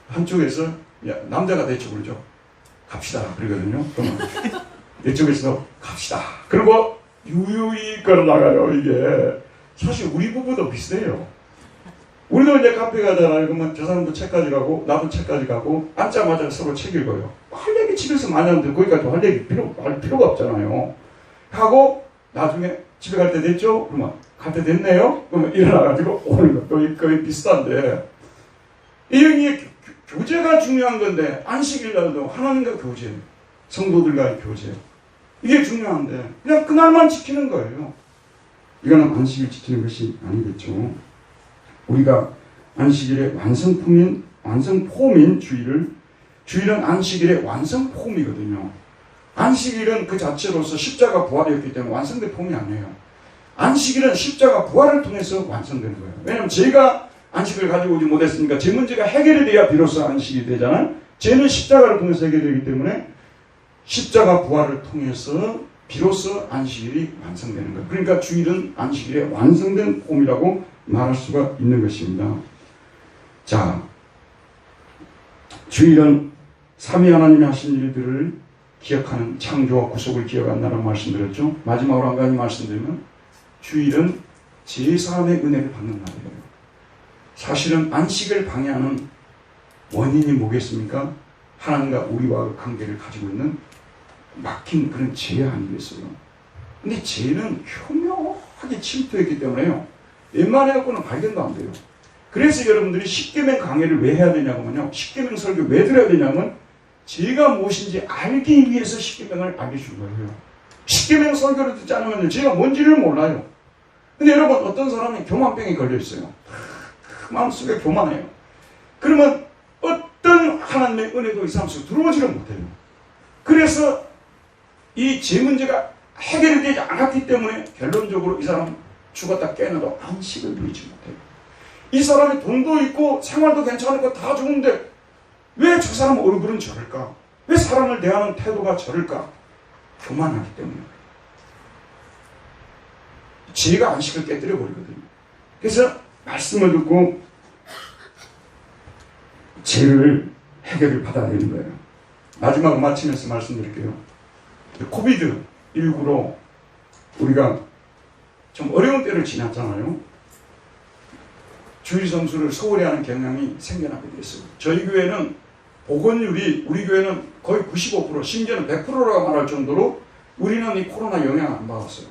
한쪽에서 야, 남자가 대충 그러죠. 갑시다 그러거든요. 그러면 이쪽에서 갑시다. 그리고 유유히 걸어 나가요. 이게 사실 우리 부부도 비슷해요. 우리도 이제 카페 가잖아요. 그러면 저 사람도 책까지 가고 나도 책까지 가고 앉자마자 서로 책 읽어요. 할 얘기 집에서 많이 하는데 거기까지 할 얘기 할 필요가 없잖아요. 하고 나중에 집에 갈 때 됐죠? 그러면 갈 때 됐네요? 그러면 일어나가지고 오는 것도 거의 비슷한데 이 교제가 중요한 건데 안식일날도 하나님과 교제, 성도들과의 교제 이게 중요한데 그냥 그날만 지키는 거예요. 이거는 안식일 지키는 것이 아니겠죠. 우리가 안식일의 완성폼인 주일은 안식일의 완성폼이거든요. 안식일은 그 자체로서 십자가 부활이었기 때문에 완성된 폼이 아니에요. 안식일은 십자가 부활을 통해서 완성되는 거예요. 왜냐하면 제가 안식을 가지고 오지 못했으니까 제 문제가 해결이 돼야 비로소 안식이 되잖아요. 죄는 십자가를 통해서 해결되기 때문에 십자가 부활을 통해서 비로소 안식일이 완성되는 거예요. 그러니까 주일은 안식일의 완성된 폼이라고 말할 수가 있는 것입니다. 자, 주일은 삼위 하나님이 하신 일들을 기억하는, 창조와 구속을 기억한다는 말씀드렸죠. 마지막으로 한 가지 말씀드리면 주일은 제3의 은혜를 받는 날이에요. 사실은 안식을 방해하는 원인이 뭐겠습니까? 하나님과 우리와 관계를 가지고 있는 막힌 그런 죄 아니겠어요? 근데 죄는 교묘하게 침투했기 때문에요. 웬만해갖고는 발견도 안 돼요. 그래서 여러분들이 십계명 강해를 왜 해야 되냐면요. 십계명 설교 왜 들어야 되냐면 죄가 무엇인지 알기 위해서 십계명을 알려준 거예요. 십계명 설교를 듣지 않으면 죄가 뭔지를 몰라요. 근데 여러분 어떤 사람이 교만병에 걸려있어요. 마음속에 교만해요. 그러면 어떤 하나님의 은혜도 이 사람 속에 들어오지를 못해요. 그래서 이 죄 문제가 해결이 되지 않았기 때문에 결론적으로 이 사람은 죽었다 깨어나도 안식을 누리지 못해요. 이 사람이 돈도 있고 생활도 괜찮고 다 좋은데 왜 저 사람 얼굴은 저럴까? 왜 사람을 대하는 태도가 저럴까? 교만하기 때문에. 죄가 안식을 깨뜨려 버리거든요. 그래서 말씀을 듣고 죄를 해결을 받아야 되는 거예요. 마지막으로 마치면서 말씀드릴게요. 코비드19로 우리가 좀 어려운 때를 지났잖아요. 주일 성수를 소홀히 하는 경향이 생겨나게 됐어요. 저희 교회는 복원율이 우리 교회는 거의 95% 심지어는 100%라고 말할 정도로 우리는 이 코로나 영향을 안 받았어요.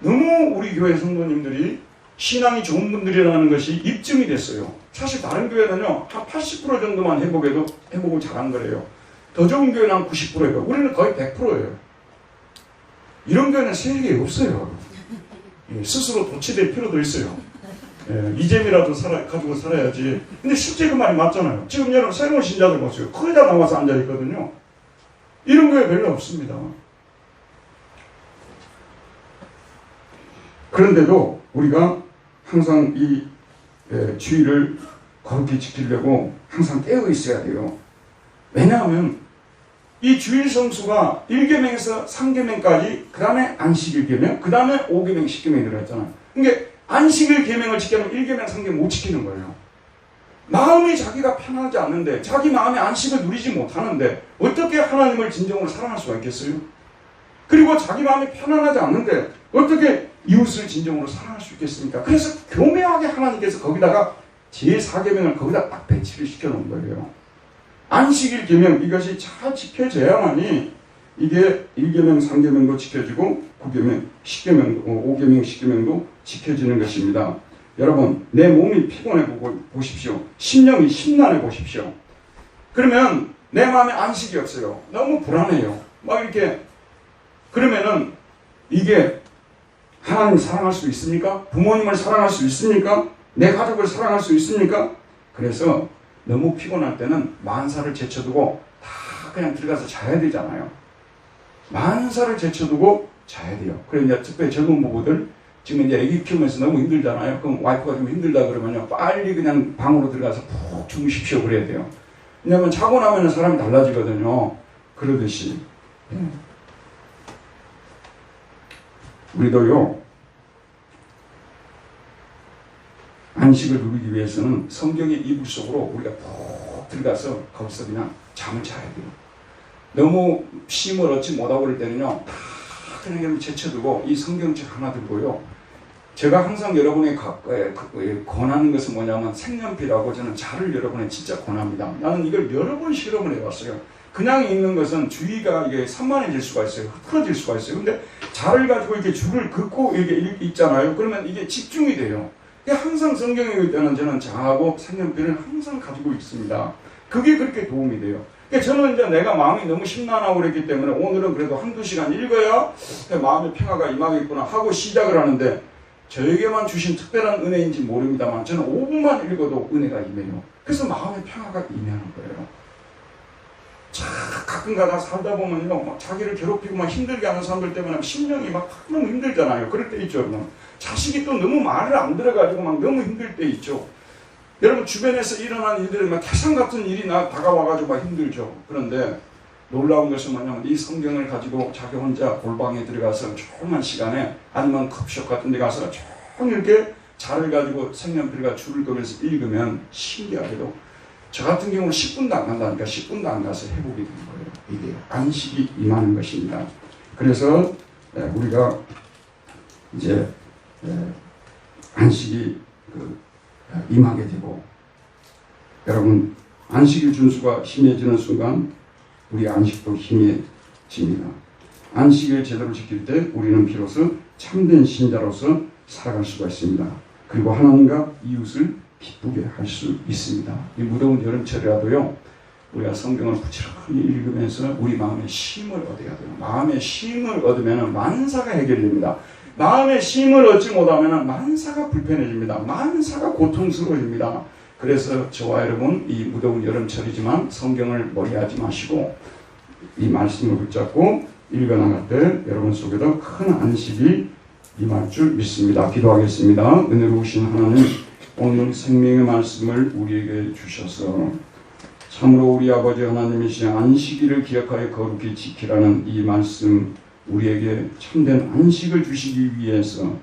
너무 우리 교회 성도님들이 신앙이 좋은 분들이라는 것이 입증이 됐어요. 사실 다른 교회는요 한 80% 정도만 회복을 잘한 거래요. 더 좋은 교회는 한 90%예요. 우리는 거의 100%예요. 이런 교회는 세계에 없어요. 스스로 도취될 필요도 있어요. 이재미라도 가지고 살아야지. 근데 실제 그 말이 맞잖아요. 지금 여러분 새로운 신자들 보세요. 거의 다 나와서 앉아있거든요. 이런 교회 별로 없습니다. 그런데도 우리가 항상 이 주의를 거룩히 지키려고 항상 깨어 있어야 돼요. 왜냐하면 이 주일 성수가 1계명에서 3계명까지 그 다음에 안식일 계명, 그 다음에 5계명, 10계명이 들어있잖아요. 그러니까 안식일 계명을 지키면 1계명, 3계명 못 지키는 거예요. 마음이 자기가 편하지 않는데 자기 마음의 안식을 누리지 못하는데 어떻게 하나님을 진정으로 사랑할 수가 있겠어요? 그리고 자기 마음이 편안하지 않는데 어떻게 이웃을 진정으로 사랑할 수 있겠습니까? 그래서 교묘하게 하나님께서 거기다가 제4계명을 거기다 딱 배치를 시켜놓은 거예요. 안식일 계명 이것이 잘 지켜져야만이 이게 1계명, 3계명도 지켜지고 9계명, 10계명도, 5계명, 10계명도 지켜지는 것입니다. 여러분 내 몸이 피곤해 보십시오. 심령이 심란해 보십시오. 그러면 내 마음에 안식이 없어요. 너무 불안해요. 막 이렇게. 그러면은 이게 하나님 사랑할 수 있습니까? 부모님을 사랑할 수 있습니까? 내 가족을 사랑할 수 있습니까? 그래서 너무 피곤할 때는 만사를 제쳐두고 다 그냥 들어가서 자야 되잖아요. 만사를 제쳐두고 자야 돼요. 그래서 이제 특별히 젊은 부부들 지금 이제 애기 키우면서 너무 힘들잖아요. 그럼 와이프가 좀 힘들다 그러면요, 빨리 그냥 방으로 들어가서 푹 주무십시오 그래야 돼요. 왜냐하면 자고 나면 사람이 달라지거든요. 그러듯이 우리도요, 안식을 누리기 위해서는 성경의 이불 속으로 우리가 푹 들어가서 거기서 그냥 잠을 자야 돼요. 너무 쉼을 얻지 못하고 그럴 때는요, 다 그냥 제쳐두고 이 성경책 하나 들고요. 제가 항상 여러분에 권하는 것은 뭐냐면 색연필하고 저는 자를 여러분에 진짜 권합니다. 나는 이걸 여러 번 실험을 해봤어요. 그냥 읽는 것은 주의가 이게 산만해질 수가 있어요. 흐트러질 수가 있어요. 근데 자를 가지고 이렇게 줄을 긋고 이렇게 읽잖아요. 그러면 이게 집중이 돼요. 항상 성경 읽을 때는 저는 자하고 색연필을 항상 가지고 있습니다. 그게 그렇게 도움이 돼요. 저는 이제 내가 마음이 너무 심란하고 그랬기 때문에 오늘은 그래도 한두 시간 읽어야 마음의 평화가 임하겠구나 하고 시작을 하는데, 저에게만 주신 특별한 은혜인지 모릅니다만 저는 5분만 읽어도 은혜가 임해요. 그래서 마음의 평화가 임하는 거예요. 가끔 가다 살다 보면요, 막 자기를 괴롭히고 막 힘들게 하는 사람들 때문에 심령이 막 너무 힘들잖아요. 그럴 때 있죠, 여러분. 자식이 또 너무 말을 안 들어가지고 막 너무 힘들 때 있죠. 여러분 주변에서 일어나는 일들이 막 태산 같은 일이 다가와가지고 막 힘들죠. 그런데 놀라운 것은 뭐냐면 이 성경을 가지고 자기 혼자 골방에 들어가서 조그만 시간에 아니면 커피숍 같은 데 가서 조금 이렇게 자를 가지고 색연필과 줄을 그면서 읽으면 신기하게도 저 같은 경우는 10분도 안 간다니까 10분도 안 가서 회복이 되는 거예요. 이게 안식이 임하는 것입니다. 그래서 우리가 이제 안식이 임하게 되고, 여러분 안식일 준수가 심해지는 순간 우리 안식도 힘해집니다. 안식을 제대로 지킬 때 우리는 비로소 참된 신자로서 살아갈 수가 있습니다. 그리고 하나님과 이웃을 기쁘게 할 수 있습니다. 이 무더운 여름철이라도요, 우리가 성경을 부지런히 읽으면서 우리 마음에 쉼을 얻어야 돼요. 마음에 쉼을 얻으면 만사가 해결됩니다. 마음에 쉼을 얻지 못하면 만사가 불편해집니다. 만사가 고통스러워집니다. 그래서 저와 여러분 이 무더운 여름철이지만 성경을 머리하지 마시고 이 말씀을 붙잡고 읽어나갈 때 여러분 속에도 큰 안식이 임할 줄 믿습니다. 기도하겠습니다. 은혜로우신 하나님, 오늘 생명의 말씀을 우리에게 주셔서 참으로 우리 아버지 하나님이신 안식일을 기억하여 거룩히 지키라는 이 말씀, 우리에게 참된 안식을 주시기 위해서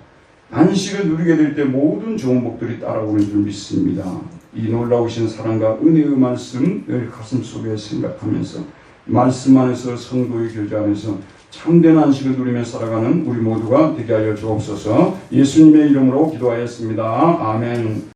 안식을 누리게 될 때 모든 좋은 복들이 따라오는 줄 믿습니다. 이 놀라우신 사랑과 은혜의 말씀을 가슴 속에 생각하면서 말씀 안에서 성도의 교제 안에서 참된 안식을 누리며 살아가는 우리 모두가 되게 하여 주옵소서. 예수님의 이름으로 기도하였습니다. 아멘.